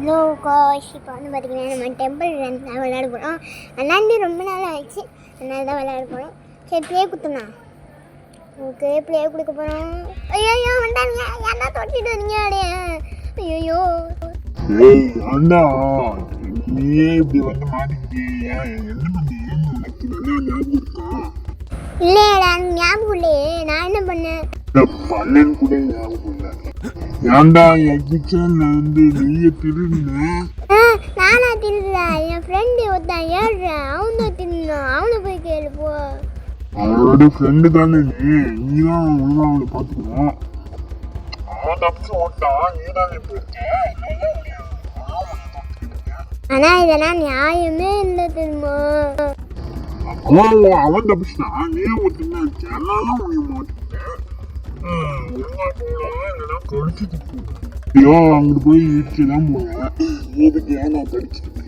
Hello Ghosh, இப்போ வந்து பார்த்திங்கன்னா நம்ம டெம்பிள் ரன் தான் விளையாட போகிறோம். விளாண்டு ரொம்ப நாள் ஆயிடுச்சு, அதனால தான் விளையாட போகிறோம். சரி, ப்ளே கொடுத்தோம்னா ஓகே, ப்ளே கொடுக்க போகிறோம். ஐயோ வந்தாங்க, ஏன்னா தொட்டிட்டு வந்தீங்க அப்படியே. ஐயோ அண்ணா, நீயே இப்படி வந்து மாட்டிக்கிட்டே என்ன பண்ணி இல்லையடா, ஞாபகம் இல்லையே, நான் என்ன பண்ணேன் பண்ணேன்னு கூட ஞாபகம் இல்லை. ஏன்டா என் கிச்சன்ல வந்து நெய்ய திருடுனேன். நானா திருடா? என் ஃப்ரெண்டு ஒருத்தன் ஏறுறேன், அவன் தான் திருடணும். அவனை போய் கேளு போ. அவரோட ஃப்ரெண்டு தானே நீ தான் ஒழுங்கா அவனை பார்த்துக்கணும். அவன் தப்பிச்சு ஓட்டான், நீ தானே போயிருக்கேன். ஆனா இதெல்லாம் நியாயமே இல்லை தெரியுமா? அவன் தப்பிச்சுட்டான், நீ ஓட்டுனா எல்லாரும் உனக்கு மாட்டிக்கிட்டேன். அங்கிட்டு போய் இடிச்சுதான் போவேன். இதுக்கு ஏன் நான் படிச்சுட்டு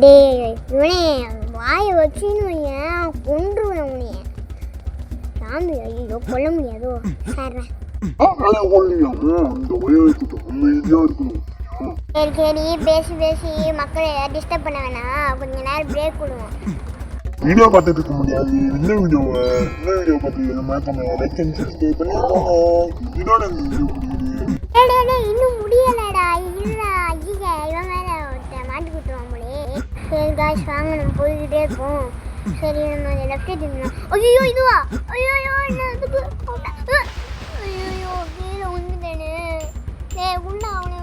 டேய் இவனே, வாயை வச்சுன்னு ஏன் கொன்றுவேன் உனைய. சாமி, ஐயோ கொல்ல முடியாதோ. சரி சரி, பேசி பேசி மக்களை டிஸ்டர்ப் பண்ண வேணாம், கொஞ்ச நேரம் பிரேக் விடுவோம். வீடியோ பார்த்துட்டு இருக்க முடியாது. என்ன வீடியோ பார்த்து நம்ம லைக் அண்ட் சப்ஸ்கிரைப் பண்ணிக்கோங்க. இதோட இந்த வீடியோ முடியுது. இன்னும் முடியலடா. இல்லடா, ஐயா இவன் மேல ஒருத்தன் மாட்டி கொடுத்துருவான் போலே. சரி காய்ஸ், வாங்க நம்ம போய்கிட்டே இருப்போம். சரி, நம்ம லெஃப்ட் திரும்பலாம். ஐயோ இதுவா? ஐயோ என்ன இதுக்கு? ஐயோ கீழே உண்டுதானே. உள்ள அவனை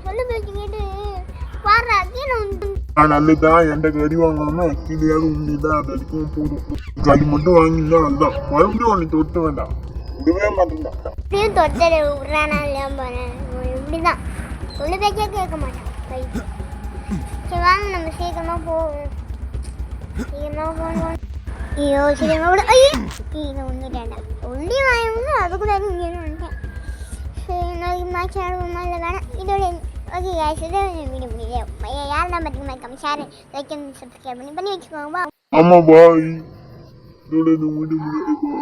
சொல்ல பேச்சு கேட்டு பாடுறா, கீழே உண்டு. நல்லதான், என்கிட்ட கறி வாங்காம கீழேயாவது உண்மைதான். அது வரைக்கும் போதும். கறி மட்டும் வாங்கினா அதுதான். மறுபடியும் உன்னை தொட்ட வேண்டாம், விடவே மாட்டேன்டா. இப்படியும் தொட்டரை விட்றானா இல்லையா பாரு. இப்படிதான் சொல்லு பேச்சே கேட்க மாட்டான். சரி வாங்க, நம்ம சீக்கிரமா போவோம். ஐயோ சீக்கிரமா விட. ஐயோ கீழே வந்துட்டேன்டா. ஒண்டி வாங்க அதுக்குள்ள இங்கே வந்துட்டேன். சரி, நாளைக்கு மேட்ச் ஆடுவோமா இல்லை வேணாம். இதோட ஓகே गाइस, இதோட வீடியோ முடியுது. யாரெல்லாம் பார்த்தீங்கன்னா come share like and subscribe பண்ணி வச்சுக்கோங்க. ஆமா பாய், இதோட இந்த வீடியோ முடியுது.